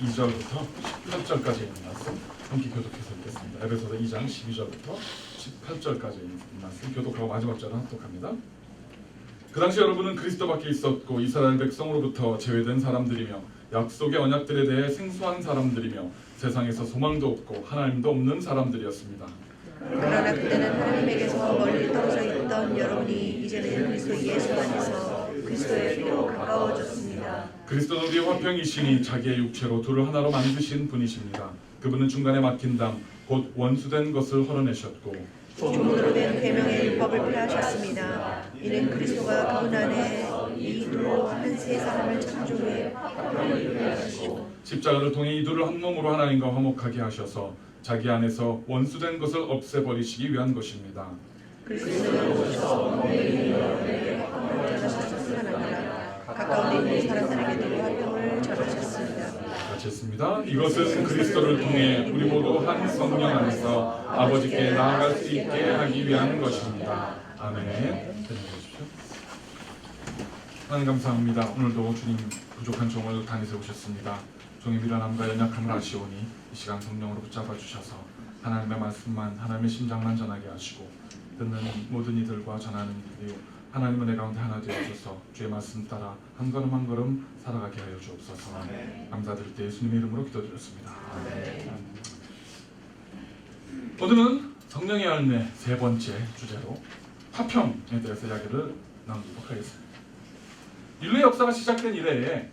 2절부터 18절까지 있는 말씀 함께 교독해서 읽겠습니다. 에베소서 2장 12절부터 18절까지 있는 말씀 교독하고 마지막 절은 합독합니다. 그 당시 여러분은 그리스도 밖에 있었고 이스라엘 백성으로부터 제외된 사람들이며 약속의 언약들에 대해 생소한 사람들이며 세상에서 소망도 없고 하나님도 없는 사람들이었습니다. 그러나 그때는 하나님에게서 멀리 떨어져 있던 여러분이 이제는 그리스도 예수 안에서 그리스도의 피로 가까워졌습니다. 그리스도는 우리의 화평이시니 자기의 육체로 둘을 하나로 만드신 분이십니다. 그분은 중간에 막힌 담 곧 원수된 것을 헐어내셨고 종으로 된 계명의 율법을 폐하셨습니다. 이는 그리스도가 그분 안에 이 둘로 한 세 사람을 창조해 화평을 이루게 하시고 십자가를 통해 이 둘을 한 몸으로 하나님과 화목하게 하셔서 자기 안에서 원수된 것을 없애버리시기 위한 것입니다. 그리스도를 오셔서 몸에 여러분에게 화평을 전하셨을 뿐 아니라 가까운 데 있는 사람들에게도 화평을 전하셨습니다. 같이 했습니다. 이것은 그리스도를 통해 우리 모두 한 성령 안에서 아버지께 나아갈 수 있게 하기 위한 것입니다. 아멘. 기도하십시오. 하나님 감사합니다. 오늘도 주님 부족한 종을 단히 세우셨습니다. 종의 미련함과 연약함을 아시오니 이 시간 성령으로 붙잡아 주셔서 하나님의 말씀만 하나님의 심장만 전하게 하시고 듣는 모든 이들과 전하는 이들이 하나님 은혜 가운데 하나 되어주셔서 주의 말씀 따라 한 걸음 한 걸음 살아가게 하여 주옵소서. 감사드릴 때 예수님의 이름으로 기도드렸습니다. 오늘은 성령의 열매 세 번째 주제로 화평에 대해서 이야기를 나누도록 하겠습니다. 인류의 역사가 시작된 이래에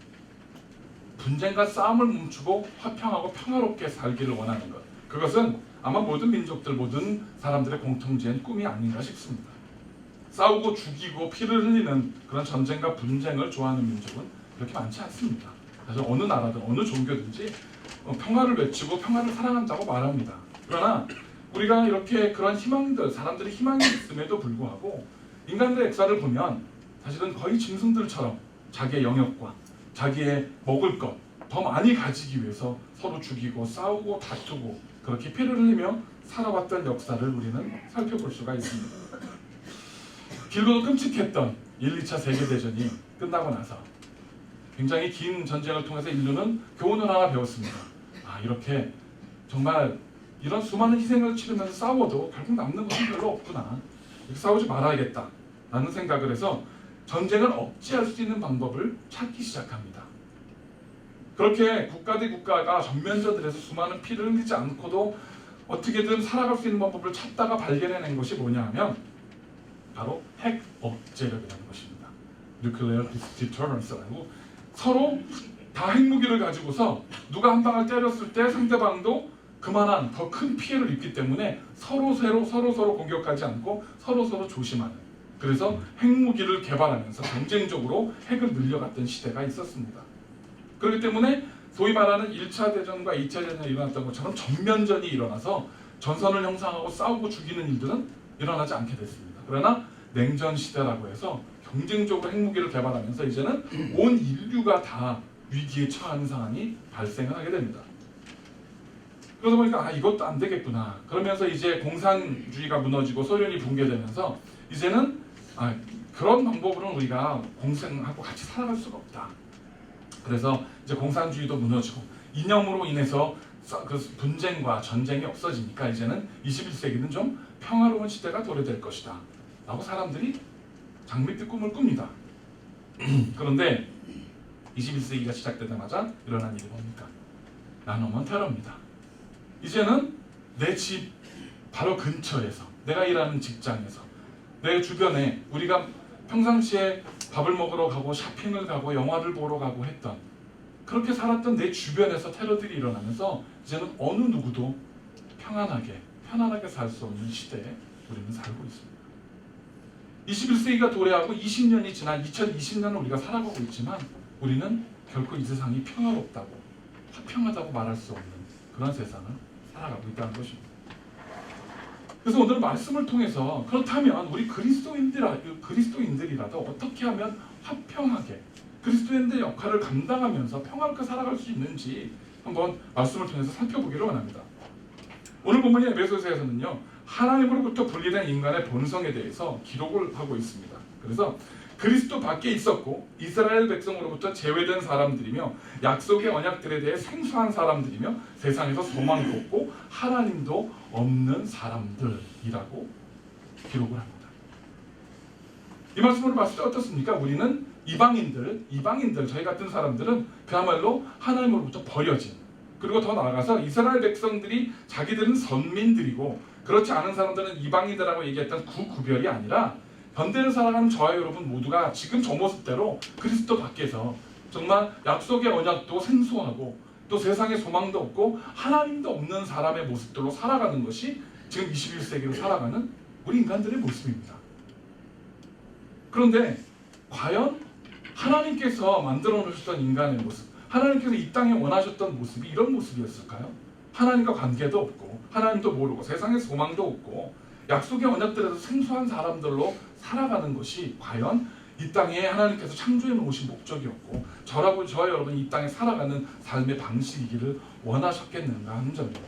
분쟁과 싸움을 멈추고 화평하고 평화롭게 살기를 원하는 것, 그것은 아마 모든 민족들, 모든 사람들의 공통된 꿈이 아닌가 싶습니다. 싸우고 죽이고 피를 흘리는 그런 전쟁과 분쟁을 좋아하는 민족은 그렇게 많지 않습니다. 사실 어느 나라든 어느 종교든지 평화를 외치고 평화를 사랑한다고 말합니다. 그러나 우리가 이렇게 그런 희망들, 사람들의 희망이 있음에도 불구하고 인간들의 역사를 보면 사실은 거의 짐승들처럼 자기의 영역과 자기의 먹을 것 더 많이 가지기 위해서 서로 죽이고 싸우고 다투고 그렇게 피를 흘리며 살아왔던 역사를 우리는 살펴볼 수가 있습니다. 길고도 끔찍했던 1, 2차 세계대전이 끝나고 나서 굉장히 긴 전쟁을 통해서 인류는 교훈을 하나 배웠습니다. 이렇게 정말 이런 수많은 희생을 치르면서 싸워도 결국 남는 것은 별로 없구나. 이렇게 싸우지 말아야겠다 라는 생각을 해서 전쟁을 억제할 수 있는 방법을 찾기 시작합니다. 그렇게 국가 대 국가가 전면전들에서 수많은 피를 흘리지 않고도 어떻게든 살아갈 수 있는 방법을 찾다가 발견해낸 것이 뭐냐 하면 바로 핵 억제력이라는 것입니다. Nuclear Deterrence라고 서로 다 핵무기를 가지고서 누가 한 방을 때렸을 때 상대방도 그만한 더 큰 피해를 입기 때문에 서로 공격하지 않고 서로 조심하는, 그래서 핵무기를 개발하면서 경쟁적으로 핵을 늘려갔던 시대가 있었습니다. 그렇기 때문에 소위 말하는 1차 대전과 2차 대전이 일어났던 것처럼 전면전이 일어나서 전선을 형성하고 싸우고 죽이는 일들은 일어나지 않게 됐습니다. 그러나 냉전 시대라고 해서 경쟁적으로 핵무기를 개발하면서 이제는 온 인류가 다 위기에 처하는 상황이 발생을 하게 됩니다. 그러다 보니까 이것도 안 되겠구나. 그러면서 이제 공산주의가 무너지고 소련이 붕괴되면서 이제는 그런 방법으로는 우리가 공생하고 같이 살아갈 수가 없다. 그래서 이제 공산주의도 무너지고 이념으로 인해서 그 분쟁과 전쟁이 없어지니까 이제는 21세기는 좀 평화로운 시대가 도래될 것이다 라고 사람들이 장밋빛 꿈을 꿉니다. 그런데 21세기가 시작되자마자 일어난 일이 뭡니까? 나노먼 테러입니다. 이제는 내 집 바로 근처에서, 내가 일하는 직장에서, 내 주변에 우리가 평상시에 밥을 먹으러 가고 쇼핑을 가고 영화를 보러 가고 했던, 그렇게 살았던 내 주변에서 테러들이 일어나면서 이제는 어느 누구도 편안하게 살 수 없는 시대에 우리는 살고 있습니다. 21세기가 도래하고 20년이 지난 2020년을 우리가 살아가고 있지만 우리는 결코 이 세상이 평화롭다고, 화평하다고 말할 수 없는 그런 세상을 살아가고 있다는 것입니다. 그래서 오늘 말씀을 통해서 그렇다면 우리 그리스도인들이라도 어떻게 하면 화평하게 그리스도인들의 역할을 감당하면서 평화롭게 살아갈 수 있는지 한번 말씀을 통해서 살펴보기를 원합니다. 오늘 본문의 에베소서에서는요, 하나님으로부터 분리된 인간의 본성에 대해서 기록을 하고 있습니다. 그래서 그리스도 밖에 있었고 이스라엘 백성으로부터 제외된 사람들이며 약속의 언약들에 대해 생소한 사람들이며 세상에서 소망도 없고 하나님도 없는 사람들이라고 기록을 합니다. 이 말씀으로 봤을 때 어떻습니까? 우리는 이방인들, 저희 같은 사람들은 그야말로 하나님으로부터 버려진, 그리고 더 나아가서 이스라엘 백성들이 자기들은 선민들이고 그렇지 않은 사람들은 이방인들하고 얘기했던 구별이 아니라 현대를 살아가는 저와 여러분 모두가 지금 저 모습대로 그리스도 밖에서 정말 약속의 언약도 생소하고 또 세상에 소망도 없고 하나님도 없는 사람의 모습들로 살아가는 것이 지금 21세기로 살아가는 우리 인간들의 모습입니다. 그런데 과연 하나님께서 만들어 놓으셨던 인간의 모습, 하나님께서 이 땅에 원하셨던 모습이 이런 모습이었을까요? 하나님과 관계도 없고 하나님도 모르고 세상에 소망도 없고 약속의 언약들에서 생소한 사람들로 살아가는 것이 과연 이 땅에 하나님께서 창조해 놓으신 목적이었고 저와 여러분이 이 땅에 살아가는 삶의 방식이기를 원하셨겠는가 하는 점입니다.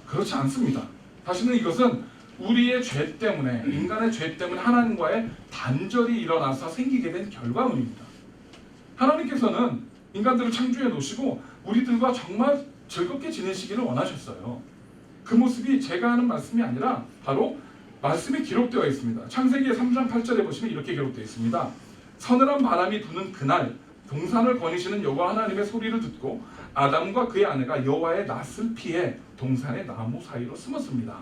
그렇지 않습니다. 사실은 이것은 우리의 죄 때문에, 인간의 죄 때문에 하나님과의 단절이 일어나서 생기게 된 결과물입니다. 하나님께서는 인간들을 창조해 놓으시고 우리들과 정말 즐겁게 지내시기를 원하셨어요. 그 모습이 제가 하는 말씀이 아니라 바로 말씀에 기록되어 있습니다. 창세기 3장 8절에 보시면 이렇게 기록되어 있습니다. 서늘한 바람이 부는 그날 동산을 거니시는 여호와 하나님의 소리를 듣고 아담과 그의 아내가 여호와의 낯을 피해 동산의 나무 사이로 숨었습니다.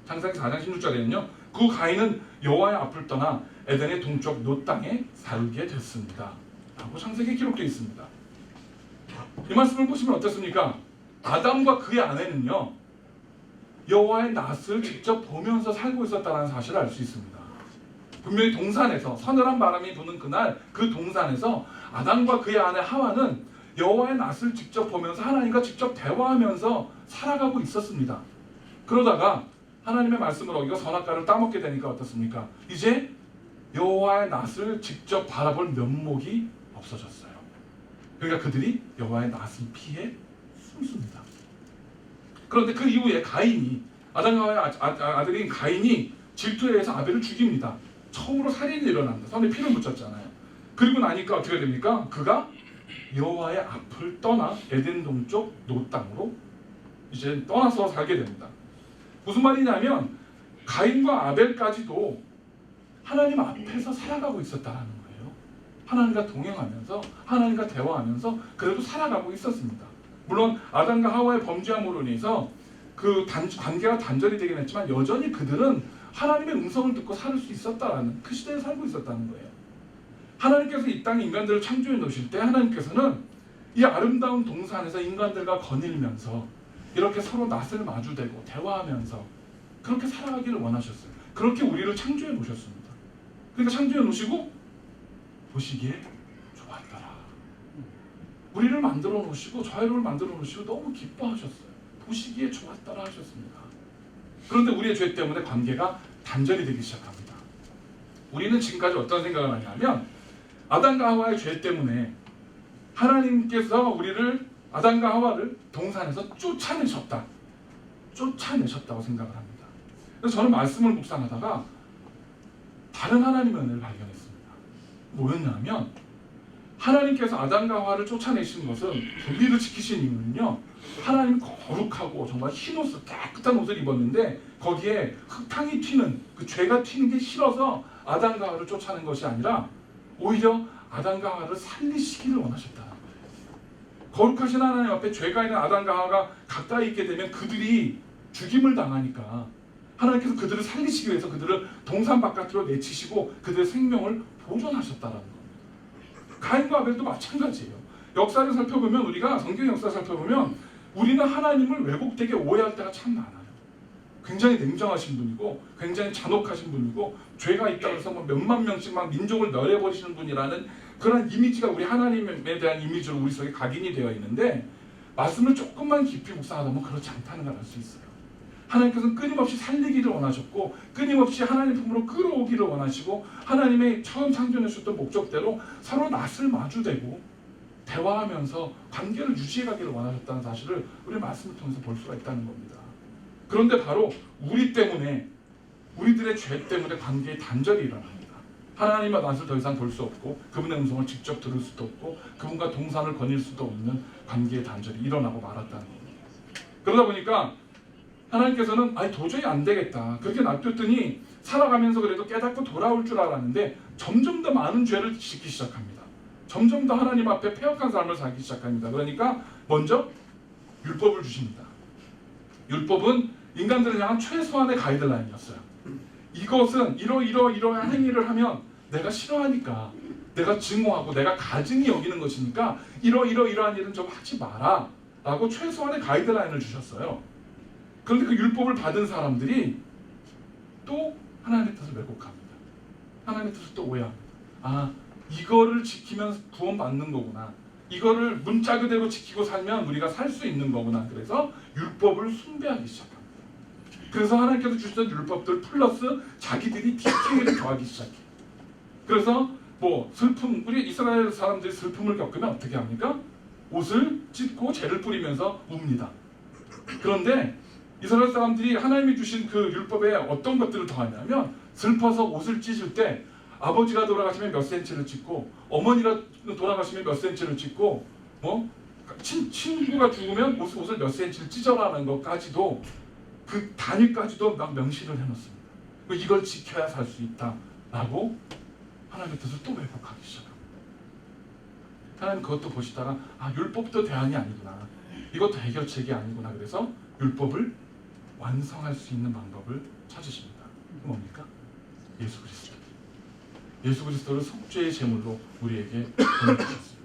창세기 4장 16절에는요. 그 가인은 여호와의 앞을 떠나 에덴의 동쪽 노 땅에 살게 됐습니다. 라고 창세기에 기록되어 있습니다. 이 말씀을 보시면 어떻습니까? 아담과 그의 아내는요. 여호와의 낯을 직접 보면서 살고 있었다는 사실을 알 수 있습니다. 분명히 동산에서 서늘한 바람이 부는 그날 그 동산에서 아담과 그의 아내 하와는 여호와의 낯을 직접 보면서 하나님과 직접 대화하면서 살아가고 있었습니다. 그러다가 하나님의 말씀을 어기고 선악과를 따먹게 되니까 어떻습니까? 이제 여호와의 낯을 직접 바라볼 면목이 없어졌어요. 그러니까 그들이 여호와의 낯을 피해 숨습니다. 그런데 그 이후에 가인이, 아담과 아들인 가인이 질투에 의해서 아벨을 죽입니다. 처음으로 살인이 일어납니다. 손에 피를 묻혔잖아요. 그리고 나니까 어떻게 됩니까? 그가 여호와의 앞을 떠나 에덴 동쪽 노 땅으로 이제 떠나서 살게 됩니다. 무슨 말이냐면 가인과 아벨까지도 하나님 앞에서 살아가고 있었다는 거예요. 하나님과 동행하면서 하나님과 대화하면서 그래도 살아가고 있었습니다. 물론 아담과 하와의 범죄함으로 인해서 그 관계가 단절이 되긴 했지만 여전히 그들은 하나님의 음성을 듣고 살 수 있었다라는 그 시대에 살고 있었다는 거예요. 하나님께서 이 땅에 인간들을 창조해 놓으실 때 하나님께서는 이 아름다운 동산에서 인간들과 거닐면서 이렇게 서로 낯을 마주대고 대화하면서 그렇게 살아가기를 원하셨어요. 그렇게 우리를 창조해 놓으셨습니다. 그러니까 창조해 놓으시고 보시기에 좋았더라. 우리를 만들어 놓으시고 저희를 만들어 놓으시고 너무 기뻐하셨어요. 보시기에 좋았더라 하셨습니다. 그런데 우리의 죄 때문에 관계가 단절이 되기 시작합니다. 우리는 지금까지 어떤 생각을 하냐면 아담과 하와의 죄 때문에 하나님께서 우리를, 아담과 하와를 동산에서 쫓아내셨다고 생각을 합니다. 그래서 저는 말씀을 묵상하다가 다른 하나님의 은혜를 발견했습니다. 뭐였냐면 하나님께서 아담과 하와를 쫓아내신 것은 분리를 지키신 이유는요. 하나님 거룩하고 정말 흰 옷을, 깨끗한 옷을 입었는데 거기에 흙탕이 튀는, 그 죄가 튀는 게 싫어서 아담과 하와를 쫓아낸 것이 아니라 오히려 아담과 하와를 살리시기를 원하셨다는 거예요. 거룩하신 하나님 앞에 죄가 있는 아담과 하와가 가까이 있게 되면 그들이 죽임을 당하니까 하나님께서 그들을 살리시기 위해서 그들을 동산 바깥으로 내치시고 그들의 생명을 보존하셨다는 겁니다. 가인과 아벨도 마찬가지예요. 역사를 살펴보면, 우리가 성경 역사를 살펴보면 우리는 하나님을 왜곡되게 오해할 때가 참 많아요. 굉장히 냉정하신 분이고 굉장히 잔혹하신 분이고 죄가 있다고 해서 뭐 몇만 명씩 막 민족을 멸해버리시는 분이라는 그런 이미지가 우리 하나님에 대한 이미지로 우리 속에 각인이 되어 있는데 말씀을 조금만 깊이 묵상하다 보면 그렇지 않다는 걸 알 수 있어요. 하나님께서는 끊임없이 살리기를 원하셨고 끊임없이 하나님 품으로 끌어오기를 원하시고 하나님의 처음 창조하셨던 목적대로 서로 낯을 마주대고 대화하면서 관계를 유지해가기를 원하셨다는 사실을 우리 말씀을 통해서 볼 수가 있다는 겁니다. 그런데 바로 우리 때문에, 우리들의 죄 때문에 관계의 단절이 일어납니다. 하나님의 낯을 더 이상 볼 수 없고 그분의 음성을 직접 들을 수도 없고 그분과 동산을 거닐 수도 없는 관계의 단절이 일어나고 말았다는 겁니다. 그러다 보니까 하나님께서는 도저히 안 되겠다. 그렇게 놔뒀더니 살아가면서 그래도 깨닫고 돌아올 줄 알았는데 점점 더 많은 죄를 짓기 시작합니다. 점점 더 하나님 앞에 패역한 삶을 살기 시작합니다. 그러니까 먼저 율법을 주십니다. 율법은 인간들을 향한 최소한의 가이드라인이었어요. 이것은 이러한 행위를 하면 내가 싫어하니까, 내가 증오하고 내가 가증히 여기는 것이니까 이러한 일은 좀 하지 마라 라고 최소한의 가이드라인을 주셨어요. 그런데 그 율법을 받은 사람들이 또 하나님의 뜻을 왜곡합니다. 하나님의 뜻을 또 오해합니다. 이거를 지키면 구원받는 거구나. 이거를 문자 그대로 지키고 살면 우리가 살 수 있는 거구나. 그래서 율법을 숭배하기 시작합니다. 그래서 하나님께서 주셨던 율법들 플러스 자기들이 디테일을 더하기 시작해요. 그래서 슬픔, 우리 이스라엘 사람들이 슬픔을 겪으면 어떻게 합니까? 옷을 찢고 재를 뿌리면서 웁니다. 그런데 이스라엘 사람들이 하나님이 주신 그 율법에 어떤 것들을 더하냐면 슬퍼서 옷을 찢을 때 아버지가 돌아가시면 몇 센치를 찢고 어머니가 돌아가시면 몇 센치를 찢고 친구가 죽으면 옷을 몇 센치를 찢어라는 것까지도 그 단위까지도 막 명시를 해놓습니다. 이걸 지켜야 살 수 있다라고 하나님의 뜻을 또 왜곡하기 시작합니다. 하나님 그것도 보시다가 율법도 대안이 아니구나. 이것도 해결책이 아니구나. 그래서 율법을 완성할 수 있는 방법을 찾으십니다. 뭡니까? 예수 그리스도. 예수 그리스도를 속죄의 제물로 우리에게 보내주셨습니다.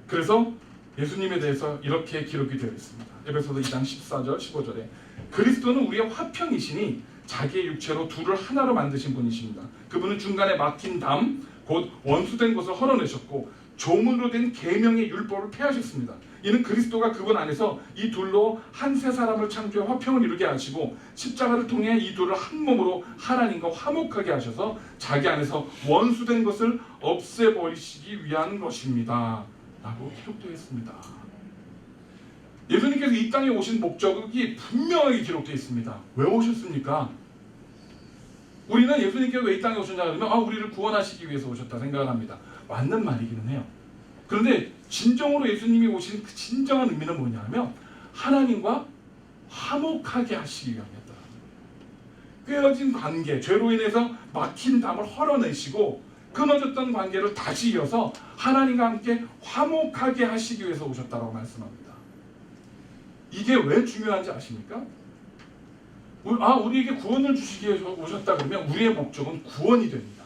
그래서 예수님에 대해서 이렇게 기록이 되어 있습니다. 에베소서 2장 14절 15절에 그리스도는 우리의 화평이시니 자기의 육체로 둘을 하나로 만드신 분이십니다. 그분은 중간에 막힌 담, 곧 원수된 것을 헐어내셨고 조문으로 된 계명의 율법을 폐하셨습니다. 이는 그리스도가 그분 안에서 이 둘로 한 세 사람을 창조해 화평을 이루게 하시고 십자가를 통해 이 둘을 한 몸으로 하나님과 화목하게 하셔서 자기 안에서 원수된 것을 없애버리시기 위한 것입니다. 라고 기록되어 있습니다. 예수님께서 이 땅에 오신 목적이 분명하게 기록되어 있습니다. 왜 오셨습니까? 우리는 예수님께서 왜 이 땅에 오셨냐 그러면 우리를 구원하시기 위해서 오셨다 생각을 합니다. 맞는 말이기는 해요. 그런데 진정으로 예수님이 오신 그 진정한 의미는 뭐냐면 하나님과 화목하게 하시기 위함이었다. 꿰어진 관계, 죄로 인해서 막힌 담을 헐어내시고 끊어졌던 관계를 다시 이어서 하나님과 함께 화목하게 하시기 위해서 오셨다고 말씀합니다. 이게 왜 중요한지 아십니까? 우리에게 구원을 주시기 위해서 오셨다 그러면 우리의 목적은 구원이 됩니다.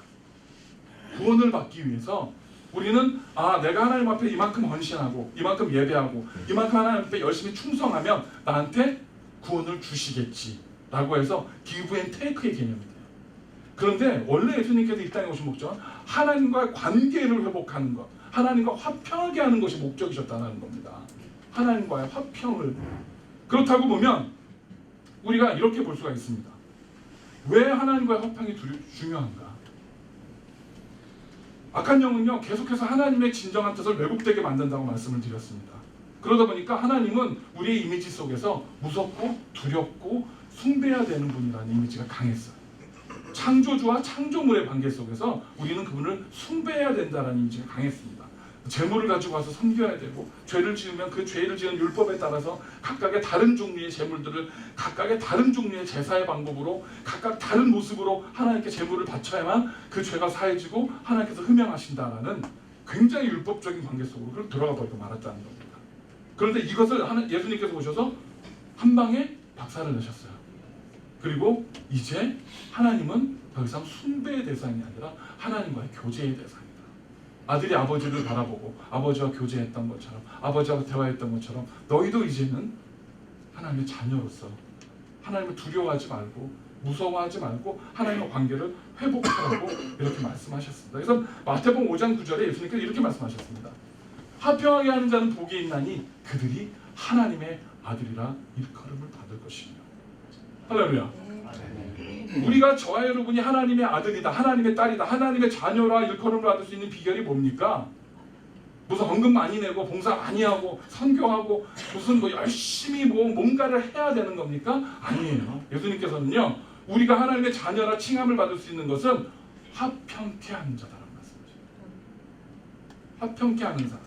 구원을 받기 위해서 우리는 내가 하나님 앞에 이만큼 헌신하고 이만큼 예배하고 이만큼 하나님 앞에 열심히 충성하면 나한테 구원을 주시겠지 라고 해서 give and take의 개념이 돼요. 그런데 원래 예수님께서 이 땅에 오신 목적은 하나님과의 관계를 회복하는 것, 하나님과 화평하게 하는 것이 목적이셨다는 겁니다. 하나님과의 화평을. 그렇다고 보면 우리가 이렇게 볼 수가 있습니다. 왜 하나님과의 화평이 중요한가? 악한 영은요 계속해서 하나님의 진정한 뜻을 왜곡되게 만든다고 말씀을 드렸습니다. 그러다 보니까 하나님은 우리의 이미지 속에서 무섭고 두렵고 숭배해야 되는 분이라는 이미지가 강했어요. 창조주와 창조물의 관계 속에서 우리는 그분을 숭배해야 된다는 이미지가 강했습니다. 재물을 가지고 와서 섬겨야 되고 죄를 지으면 그 죄를 지은 율법에 따라서 각각의 다른 종류의 재물들을 각각의 다른 종류의 제사의 방법으로 각각 다른 모습으로 하나님께 재물을 바쳐야만 그 죄가 사해지고 하나님께서 흠양하신다라는 굉장히 율법적인 관계 속으로 들어가 버리고 말았다는 겁니다. 그런데 이것을 예수님께서 오셔서 한 방에 박살을 내셨어요. 그리고 이제 하나님은 더 이상 숭배의 대상이 아니라 하나님과의 교제의 대상이다. 아들이 아버지를 바라보고 아버지와 교제했던 것처럼 아버지와 대화했던 것처럼 너희도 이제는 하나님의 자녀로서 하나님을 두려워하지 말고 무서워하지 말고 하나님과 관계를 회복하라고 이렇게 말씀하셨습니다. 그래서 마태복음 5장 9절에 예수님께서 이렇게 말씀하셨습니다. 화평하게 하는 자는 복이 있나니 그들이 하나님의 아들이라 일컬음을 받을 것이며. 할렐루야. 우리가 저와 여러분이 하나님의 아들이다, 하나님의 딸이다, 하나님의 자녀라 일컬음을 받을 수 있는 비결이 뭡니까? 무슨 헌금 많이 내고 봉사 많이 하고 선교하고 무슨 열심히 뭔가를 해야 되는 겁니까? 아니에요. 예수님께서는요 우리가 하나님의 자녀라 칭함을 받을 수 있는 것은 화평케 하는 자다라는 말씀이죠. 화평케 하는 사람.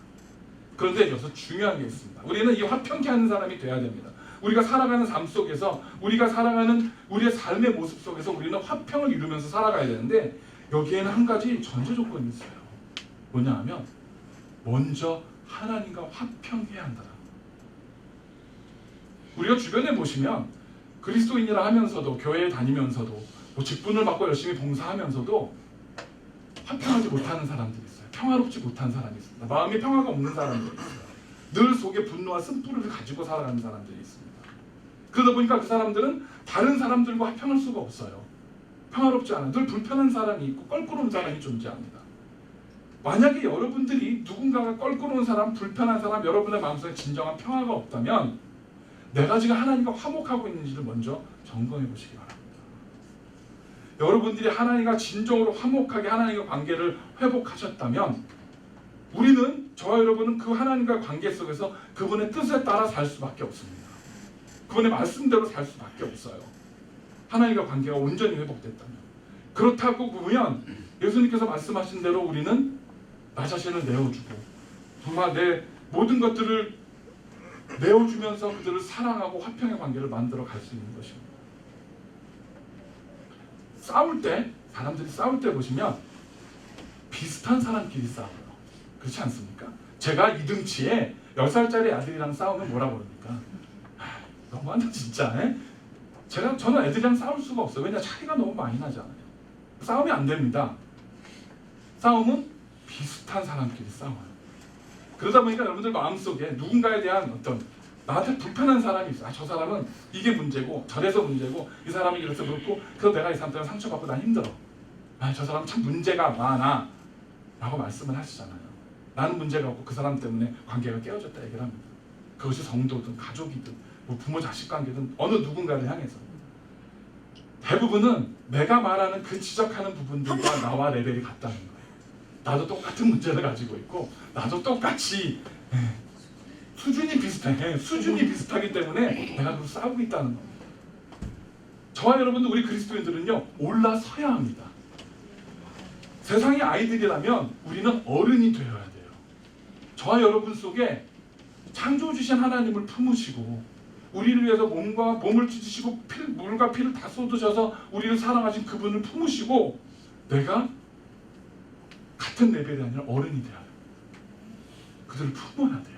그런데 여기서 중요한 게 있습니다. 우리는 이 화평케 하는 사람이 돼야 됩니다. 우리가 살아가는 삶 속에서, 우리가 살아가는 우리의 삶의 모습 속에서 우리는 화평을 이루면서 살아가야 되는데, 여기에는 한 가지 전제 조건이 있어요. 뭐냐 하면 먼저 하나님과 화평해야 한다. 우리가 주변에 보시면 그리스도인이라 하면서도, 교회에 다니면서도, 뭐 직분을 맡고 열심히 봉사하면서도 화평하지 못하는 사람들이 있어요. 평화롭지 못한 사람이 있습니다. 마음에 평화가 없는 사람들이 있어요. 늘 속에 분노와 쓴뿌리를 가지고 살아가는 사람들이 있습니다. 그러다 보니까 그 사람들은 다른 사람들과 화평할 수가 없어요. 평화롭지 않아요. 늘 불편한 사람이 있고 껄끄러운 사람이 존재합니다. 만약에 여러분들이 누군가가 껄끄러운 사람, 불편한 사람, 여러분의 마음속에 진정한 평화가 없다면 내가 지금 하나님과 화목하고 있는지를 먼저 점검해 보시기 바랍니다. 여러분들이 하나님과 진정으로 화목하게 하나님과 관계를 회복하셨다면 우리는, 저와 여러분은 그 하나님과 관계 속에서 그분의 뜻에 따라 살 수밖에 없습니다. 그분의 말씀대로 살 수밖에 없어요. 하나님과 관계가 온전히 회복됐다면. 그렇다고 보면 예수님께서 말씀하신 대로 우리는 나 자신을 내어주고 정말 내 모든 것들을 내어주면서 그들을 사랑하고 화평의 관계를 만들어 갈 수 있는 것입니다. 싸울 때, 사람들이 싸울 때 보시면 비슷한 사람끼리 싸워요. 그렇지 않습니까? 제가 2등치에 10살짜리 아들이랑 싸우면 뭐라 그럽니까? 너무한다 진짜. 저는 애들이랑 싸울 수가 없어요. 왜냐, 차이가 너무 많이 나잖아요. 싸우면 안 됩니다. 싸움은 비슷한 사람끼리 싸워요. 그러다 보니까 여러분들 마음속에 누군가에 대한 어떤 나한테 불편한 사람이 있어. 저 사람은 이게 문제고 저래서 문제고 이 사람이 이래서 그렇고 그래서 내가 이 사람 때문에 상처받고 난 힘들어. 저 사람 참 문제가 많아 라고 말씀을 하시잖아요. 나는 문제가 없고 그 사람 때문에 관계가 깨어졌다 얘기를 합니다. 그것이 성도든 가족이든 뭐 부모 자식 관계든 어느 누군가를 향해서 대부분은 내가 말하는 그 지적하는 부분들과 나와 레벨이 같다는 거예요. 나도 똑같은 문제를 가지고 있고 나도 똑같이 수준이 비슷해. 수준이 비슷하기 때문에 내가 그걸 싸우고 있다는 겁니다. 저와 여러분들 우리 그리스도인들은요 올라서야 합니다. 세상의 아이들이라면 우리는 어른이 되어야 돼요. 저와 여러분 속에 창조 주신 하나님을 품으시고 우리를 위해서 몸을 찢으시고 물과 피를 다 쏟으셔서 우리를 사랑하신 그분을 품으시고 내가 같은 레벨이 아니라 어른이 돼야 돼요. 그들을 품어야 돼요.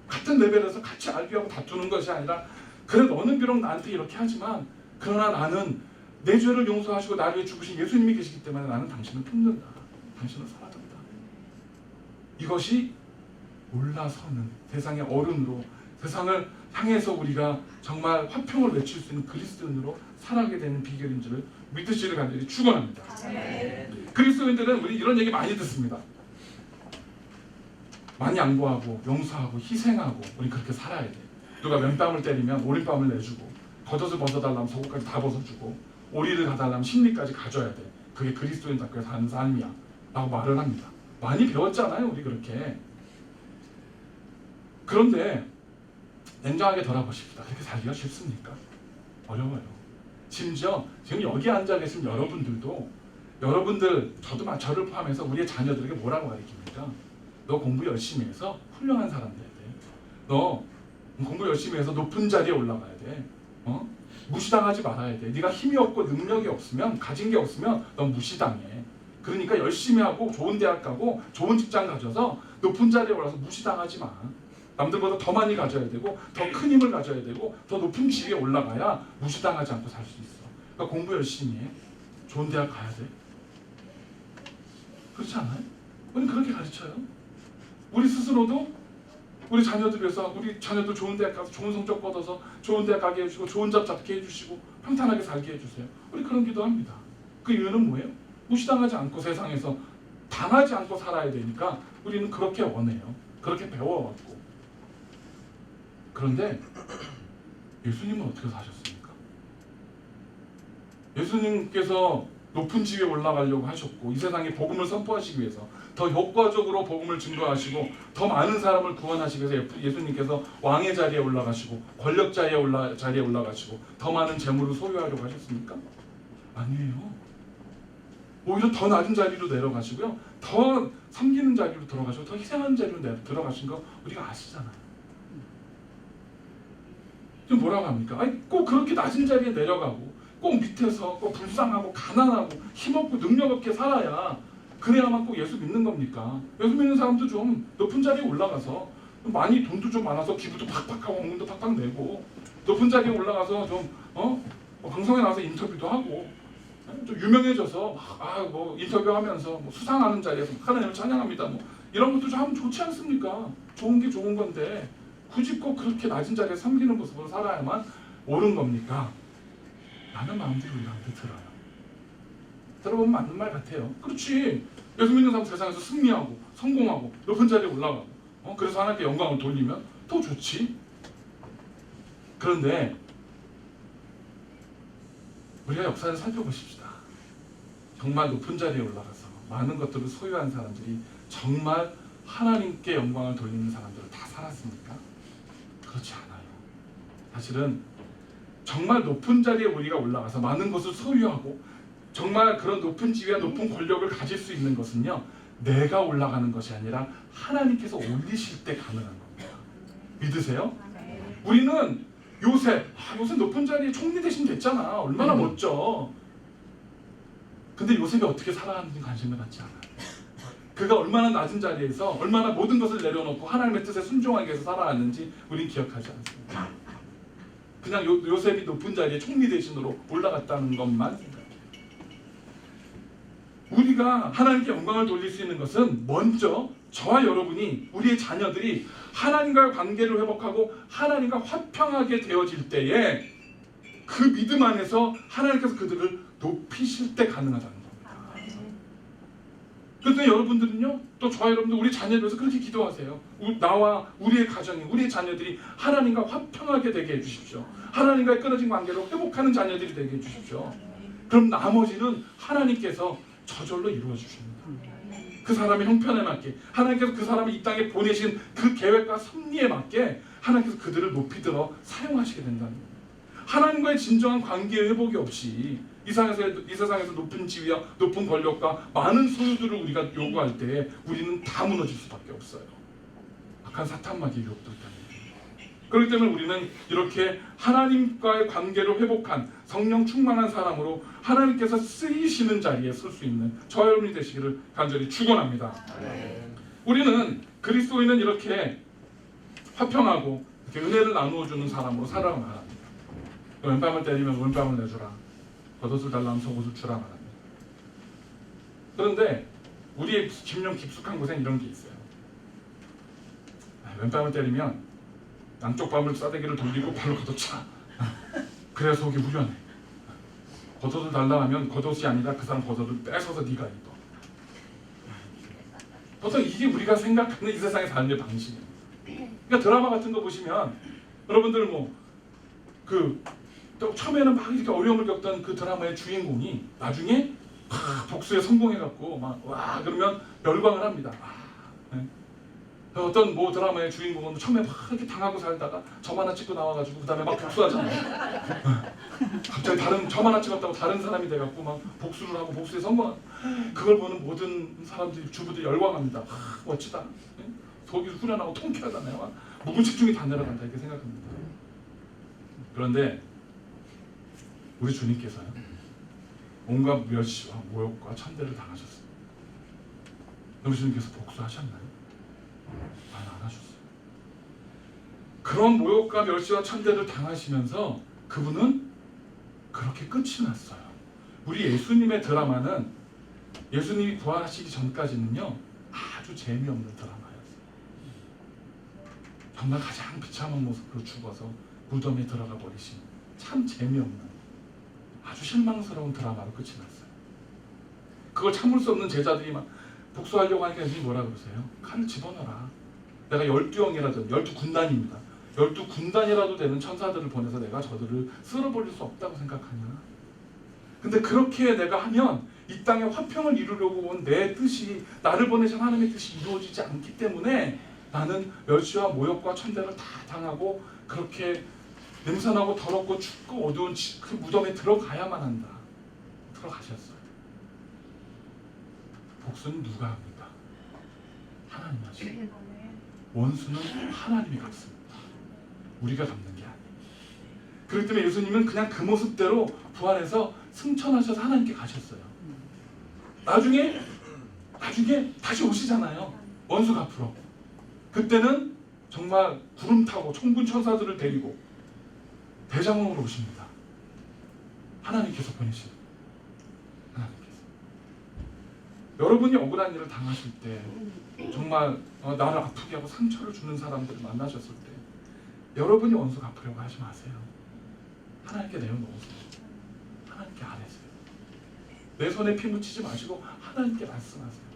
같은 레벨에서 같이 알기하고 다투는 것이 아니라 그래 너는 비록 나한테 이렇게 하지만 그러나 나는 내 죄를 용서하시고 나를 위해 죽으신 예수님이 계시기 때문에 나는 당신을 품는다. 당신을 사랑한다. 이것이 올라서는 세상의 어른으로 세상을 향해서 우리가 정말 화평을 외칠 수 있는 그리스도인으로 살아가게 되는 비결인 줄을 믿으시기를 간절히 축원합니다. 그리스도인들은 우리 이런 얘기 많이 듣습니다. 많이 양보하고 용서하고 희생하고 우리 그렇게 살아야 돼. 누가 맨뺨을 때리면 오른뺨을 내주고 겉옷을 벗어달라면 속옷까지 다 벗어주고 오리를 가달라면 심리까지 가져야 돼. 그게 그리스도인답게 사는 삶이야 라고 말을 합니다. 많이 배웠잖아요 우리 그렇게. 그런데 냉정하게 돌아보십시다. 그렇게 살기가 쉽습니까? 어려워요. 심지어 지금 여기 앉아 계신 여러분들도 여러분들 저를 포함해서 우리의 자녀들에게 뭐라고 가르칩니까? 너 공부 열심히 해서 훌륭한 사람 돼야 돼. 너 공부 열심히 해서 높은 자리에 올라가야 돼. 무시당하지 말아야 돼. 네가 힘이 없고 능력이 없으면 가진 게 없으면 넌 무시당해. 그러니까 열심히 하고 좋은 대학 가고 좋은 직장 가져서 높은 자리에 올라서 무시당하지 마. 남들보다 더 많이 가져야 되고 더 큰 힘을 가져야 되고 더 높은 지위에 올라가야 무시당하지 않고 살 수 있어. 그러니까 공부 열심히 해. 좋은 대학 가야 돼. 그렇지 않아요? 우리는 그렇게 가르쳐요. 우리 스스로도 우리 자녀들 위해서 우리 자녀들 좋은 대학 가서 좋은 성적 거둬서 좋은 대학 가게 해주시고 좋은 잡 잡게 해주시고 평탄하게 살게 해주세요. 우리 그런 기도합니다. 그 이유는 뭐예요? 무시당하지 않고 세상에서 당하지 않고 살아야 되니까 우리는 그렇게 원해요. 그렇게 배워왔고. 그런데 예수님은 어떻게 사셨습니까? 예수님께서 높은 지위에 올라가려고 하셨고 이 세상에 복음을 선포하시기 위해서 더 효과적으로 복음을 증거하시고 더 많은 사람을 구원하시기 위해서 예수님께서 왕의 자리에 올라가시고 권력 자리에 올라가시고 더 많은 재물을 소유하려고 하셨습니까? 아니에요. 오히려 더 낮은 자리로 내려가시고요. 더 섬기는 자리로 들어가시고 더 희생하는 자리로 들어가신 거 우리가 아시잖아요. 지금 뭐라고 합니까? 아니, 꼭 그렇게 낮은 자리에 내려가고 꼭 밑에서 꼭 불쌍하고 가난하고 힘없고 능력 없게 살아야 그래야만 꼭 예수 믿는 겁니까? 예수 믿는 사람도 좀 높은 자리에 올라가서 많이 돈도 좀 많아서 기부도 팍팍 하고 헌금도 팍팍 내고 높은 자리에 올라가서 좀 방송에 나와서 인터뷰도 하고 좀 유명해져서 뭐 인터뷰하면서 뭐 수상하는 자리에서 하나님을 찬양합니다. 뭐 이런 것도 좀 하면 좋지 않습니까? 좋은 게 좋은 건데 굳이 꼭 그렇게 낮은 자리에 섬기는 모습으로 살아야만 옳은 겁니까? 라는 마음들이 우리한테 들어요. 들어보면 맞는 말 같아요. 그렇지. 예수 믿는 사람 세상에서 승리하고 성공하고 높은 자리에 올라가고 그래서 하나님께 영광을 돌리면 더 좋지. 그런데 우리가 역사를 살펴보십시다. 정말 높은 자리에 올라가서 많은 것들을 소유한 사람들이 정말 하나님께 영광을 돌리는 사람들을 다 살았습니까? 그렇지 않아요. 사실은 정말 높은 자리에 우리가 올라가서 많은 것을 소유하고 정말 그런 높은 지위와 높은 권력을 가질 수 있는 것은요, 내가 올라가는 것이 아니라 하나님께서 올리실 때 가능한 겁니다. 믿으세요? 우리는 요셉 높은 자리에 총리 대신 됐잖아. 얼마나 멋져. 근데 요셉이 어떻게 살아가는지 관심을 갖지 않아요. 그가 얼마나 낮은 자리에서 얼마나 모든 것을 내려놓고 하나님의 뜻에 순종하기 위해서 살아왔는지 우리는 기억하지 않습니다. 그냥 요셉이 높은 자리에 총리 대신으로 올라갔다는 것만 생각해요. 우리가 하나님께 영광을 돌릴 수 있는 것은 먼저 저와 여러분이, 우리의 자녀들이 하나님과의 관계를 회복하고 하나님과 화평하게 되어질 때에 그 믿음 안에서 하나님께서 그들을 높이실 때 가능하다는 겁니다. 그런데 여러분들은요, 또 저와 여러분들, 우리 자녀를 위해서 그렇게 기도하세요. 나와 우리의 가정이, 우리의 자녀들이 하나님과 화평하게 되게 해주십시오. 하나님과의 끊어진 관계로 회복하는 자녀들이 되게 해주십시오. 그럼 나머지는 하나님께서 저절로 이루어 주십니다. 그 사람의 형편에 맞게, 하나님께서 그 사람을 이 땅에 보내신 그 계획과 섭리에 맞게 하나님께서 그들을 높이 들어 사용하시게 된다는 겁니다. 하나님과의 진정한 관계 회복이 없이 이 세상에서 높은 지위와 높은 권력과 많은 소유들을 우리가 요구할 때 우리는 다 무너질 수밖에 없어요. 악한 사탄마귀의 유혹들 때문에. 그렇기 때문에 우리는 이렇게 하나님과의 관계를 회복한 성령 충만한 사람으로 하나님께서 쓰이시는 자리에 설 수 있는 저와 여러분이 되시기를 간절히 축원합니다. 우리는 그리스도인은 이렇게 화평하고 이렇게 은혜를 나누어 주는 사람으로 살아가야 합니다. 왼뺨을 때리면 왼뺨을 내주라, 겉옷을 달라면 속옷을 주라 말합니다. 그런데 우리의 심령 깊숙한 곳엔 이런 게 있어요. 왼뺨을 때리면 양쪽 뺨을 싸대기를 돌리고 발로 걷어차. 그래야 속이 후련해. 겉옷을 달라 하면 겉옷이 아니라 그 사람 겉옷을 뺏어서 네가 입어. 보통 이게 우리가 생각하는 이 세상의 삶의 방식이에요. 그러니까 드라마 같은 거 보시면 여러분들 또 처음에는 막 이렇게 어려움을 겪던 그 드라마의 주인공이 나중에 복수에 성공해갖고 와 그러면 열광을 합니다. 어떤 드라마의 주인공은 처음에 막 이렇게 당하고 살다가 점 하나 찍고 나와가지고 그 다음에 막 복수하잖아요. 갑자기 점 하나 찍었다고 다른 사람이 돼갖고 막 복수를 하고 복수에 성공한, 그걸 보는 모든 사람들이, 주부들이 열광합니다. 멋지다. 속이 후련하고 통쾌하다. 내가 묵은 식중이 다 내려간다 이렇게 생각합니다. 그런데 우리 주님께서요, 온갖 멸시와 모욕과 천대를 당하셨어요. 우리 주님께서 복수하셨나요? 안 하셨어요. 그런 모욕과 멸시와 천대를 당하시면서 그분은 그렇게 끝이 났어요. 우리 예수님의 드라마는 예수님이 부활하시기 전까지는요 아주 재미없는 드라마였어요. 정말 가장 비참한 모습으로 죽어서 무덤에 들어가 버리신 참 재미없는 아주 실망스러운 드라마로 끝이 났어요. 그걸 참을 수 없는 제자들이 막 복수하려고 하니까 예수님이 뭐라 그러세요? 칼을 집어넣어라. 내가 12형이라도 12군단입니다. 12군단이라도 되는 천사들을 보내서 내가 저들을 쓸어버릴 수 없다고 생각하냐? 근데 그렇게 내가 하면 이 땅에 화평을 이루려고 온 내 뜻이, 나를 보내신 하나님의 뜻이 이루어지지 않기 때문에 나는 멸시와 모욕과 천대를 다 당하고 그렇게 냄새나고 더럽고 춥고 어두운 그 무덤에 들어가야만 한다. 들어가셨어요. 복수는 누가 합니까? 하나님이 하십니다. 원수는 하나님이 갚습니다. 우리가 갚는 게 아니에요. 그렇기 때문에 예수님은 그냥 그 모습대로 부활해서 승천하셔서 하나님께 가셨어요. 나중에 다시 오시잖아요. 원수 갚으러. 그때는 정말 구름 타고 천군 천사들을 데리고 대장으로 오십니다. 하나님께서 보내신 하나님께서. 여러분이 억울한 일을 당하실 때 정말 나를 아프게 하고 상처를 주는 사람들을 만나셨을 때 여러분이 원수 갚으려고 하지 마세요. 하나님께 내어놓으세요. 하나님께 아뢰세요. 내 손에 피 묻히지 마시고 하나님께 말씀하세요.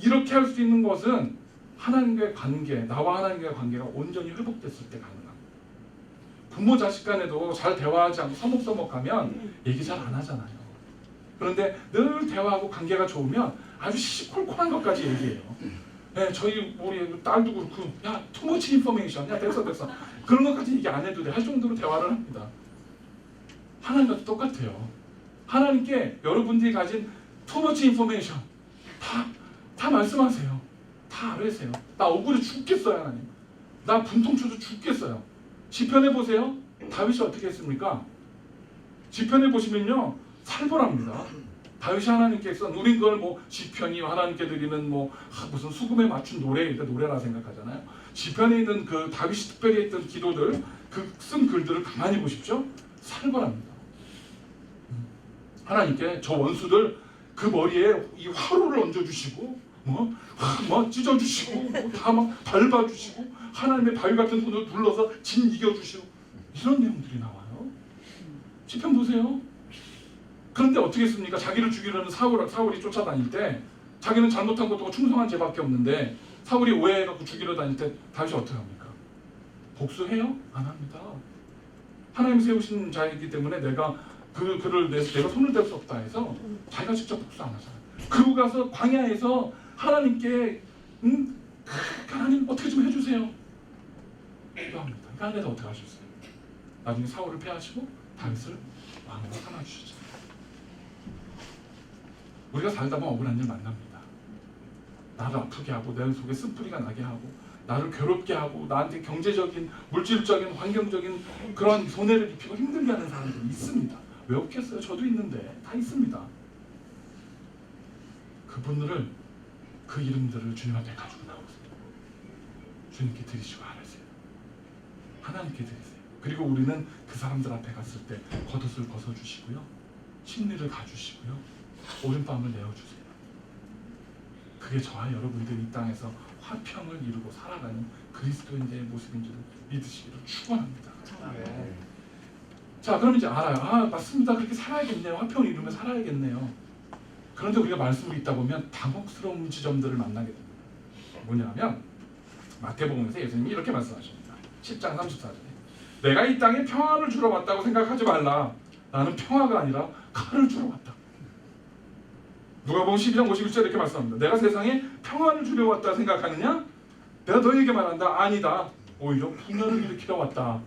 이렇게 할 수 있는 것은 하나님과의 관계, 나와 하나님과의 관계가 온전히 회복됐을 때 가능합니다. 부모 자식 간에도 잘 대화하지 않고 서먹서먹하면 얘기 잘 안 하잖아요. 그런데 늘 대화하고 관계가 좋으면 아주 시시콜콜한 것까지 얘기해요. 네, 저희 우리 딸도 그렇고, 야, 투머치 인포메이션, 야, 됐어. 그런 것까지 얘기 안 해도 돼. 할 정도로 대화를 합니다. 하나님과도 똑같아요. 하나님께 여러분들이 가진 투머치 인포메이션 다 말씀하세요. 다 아뢰세요. 나 억울해 죽겠어요, 하나님. 나 분통쳐서 죽겠어요. 시편에 보세요. 다윗이 어떻게 했습니까? 시편에 보시면요, 살벌합니다. 다윗이 하나님께서 누린 걸 뭐 시편이 하나님께 드리는 무슨 수금에 맞춘 노래라 생각하잖아요. 시편에 있는 그 다윗이 특별히 했던 기도들, 그 쓴 글들을 가만히 보십시오. 살벌합니다. 하나님께 저 원수들 그 머리에 이 화로를 얹어주시고 찢어주시고 다 막 밟아주시고 하나님의 바위 같은 손으로 눌러서 진 이겨주시고 이런 내용들이 나와요. 시편 보세요. 그런데 어떻게 했습니까? 자기를 죽이려는 사울이 쫓아다닐 때 자기는 잘못한 것도 충성한 죄밖에 없는데 사울이 오해해갖고 죽이려 다닐 때 다윗이 어떻게 합니까? 복수해요? 안 합니다. 하나님 세우신 자이기 때문에 내가 내가 손을 댈 수 없다 해서 자기가 직접 복수 안 하잖아요. 그러고 가서 광야에서 하나님께 하나님 어떻게 좀 해주세요. 기도합니다. 그 안에서 어떻게 하셨어요? 나중에 사울을 패하시고 다윗을 왕으로 삼아주시죠. 우리가 살다 보면 억울한 일 만납니다. 나를 아프게 하고 내 속에 쓴뿌리가 나게 하고 나를 괴롭게 하고 나한테 경제적인, 물질적인, 환경적인 그런 손해를 입히고 힘들게 하는 사람들이 있습니다. 왜 없겠어요? 저도 있는데 다 있습니다. 그분들을 그 이름들을 주님 앞에 가지고 나오세요. 주님께 드리시고 하세요. 하나님께 드리세요. 그리고 우리는 그 사람들 앞에 갔을 때 겉옷을 벗어주시고요, 심리를 가주시고요, 오른밤을 내어주세요. 그게 저와 여러분들이 이 땅에서 화평을 이루고 살아가는 그리스도인의 모습인 줄 믿으시기를 축원합니다. 자, 그럼 이제 알아요. 맞습니다. 그렇게 살아야겠네요. 화평을 이루며 살아야겠네요. 그런데 우리가 말씀을 읽다 보면 당혹스러운 지점들을 만나게 됩니다. 뭐냐면 마태복음에서 예수님이 이렇게 말씀하십니다. 10장 34절에 내가 이 땅에 평안을 주러 왔다고 생각하지 말라. 나는 평화가 아니라 칼을 주러 왔다. 누가복음 12장 51절에 이렇게 말씀합니다. 내가 세상에 평안을 주려 왔다 생각하느냐? 내가 너희에게 말한다. 아니다. 오히려 분열을 일으키러 왔다.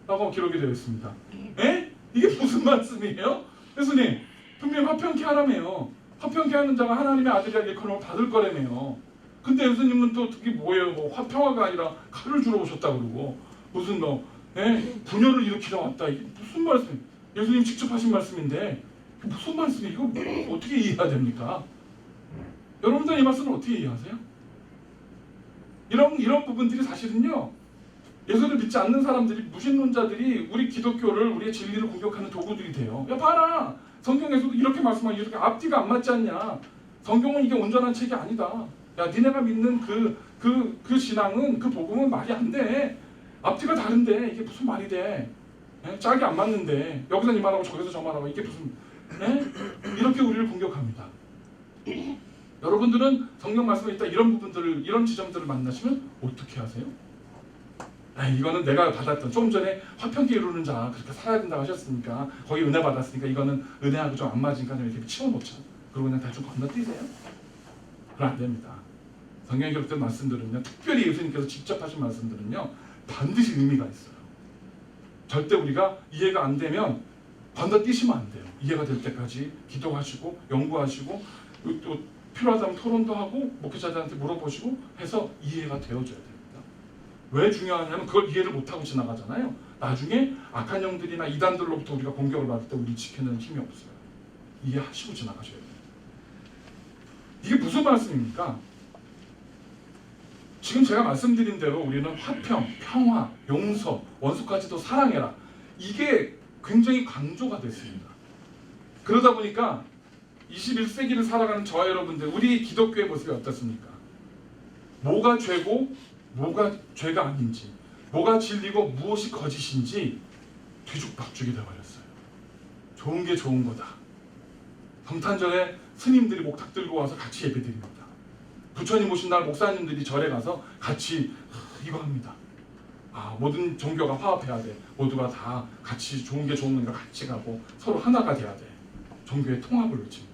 라고 기록이 되어 있습니다. 에? 이게 무슨 말씀이에요? 예수님, 분명히 화평케 하라며요. 화평케 하는 자가 하나님의 아들이라 일컬음을 받을 거라며요. 근데 예수님은 또 그게 뭐예요? 화평화가 아니라 칼을 주러 오셨다 그러고 무슨 분열을 일으키러 왔다. 이게 무슨 말씀? 예수님 직접 하신 말씀인데 무슨 말씀이에요? 이거 어떻게 이해해야 됩니까? 여러분들 이 말씀을 어떻게 이해하세요? 이런 부분들이 사실은요, 예수를 믿지 않는 사람들이, 무신론자들이 우리 기독교를, 우리의 진리를 공격하는 도구들이 돼요. 야, 봐라! 성경에서도 이렇게 말씀하고 이렇게 앞뒤가 안 맞지 않냐? 성경은 이게 온전한 책이 아니다. 야, 니네가 믿는 그 신앙은, 그 복음은 말이 안 돼. 앞뒤가 다른데 이게 무슨 말이 돼? 짝이 안 맞는데 여기서 이 말하고 저기서 저 말하고 이게 무슨 이렇게 우리를 공격합니다. 여러분들은 성경 말씀에 있다 이런 부분들을, 이런 지점들을 만나시면 어떻게 하세요? 이거는 내가 받았던, 조금 전에 화평케 이루는 자 그렇게 살아야 된다고 하셨으니까, 거기 은혜 받았으니까 이거는 은혜하고 좀 안 맞으니까 이렇게 치워놓자. 그리고 그냥 대충 건너뛰세요? 그럼 안 됩니다. 성경에 기록된 말씀들은요, 특별히 예수님께서 직접 하신 말씀들은요, 반드시 의미가 있어요. 절대 우리가 이해가 안 되면 건너뛰시면 안 돼요. 이해가 될 때까지 기도하시고 연구하시고 또 필요하다면 토론도 하고 목회자들한테 물어보시고 해서 이해가 되어줘야 됩니다. 왜 중요하냐면 그걸 이해를 못하고 지나가잖아요. 나중에 악한 영들이나 이단들로부터 우리가 공격을 받을 때 우리 지키는 힘이 없어요. 이해하시고 지나가셔야 돼요. 이게 무슨 말씀입니까? 지금 제가 말씀드린 대로 우리는 화평, 평화, 용서, 원수까지도 사랑해라. 이게 굉장히 강조가 됐습니다. 그러다 보니까 21세기를 살아가는 저와 여러분들, 우리 기독교의 모습이 어떻습니까? 뭐가 죄고 뭐가 죄가 아닌지, 뭐가 진리고 무엇이 거짓인지 뒤죽박죽이 되어버렸어요. 좋은 게 좋은 거다. 성탄절에 스님들이 목탁 들고 와서 같이 예배드립니다. 부처님 오신 날 목사님들이 절에 가서 같이 이거 합니다. 모든 종교가 화합해야 돼. 모두가 다 같이 좋은 게 좋은 거니까 같이 가고 서로 하나가 돼야 돼. 종교의 통합을 외칩니다.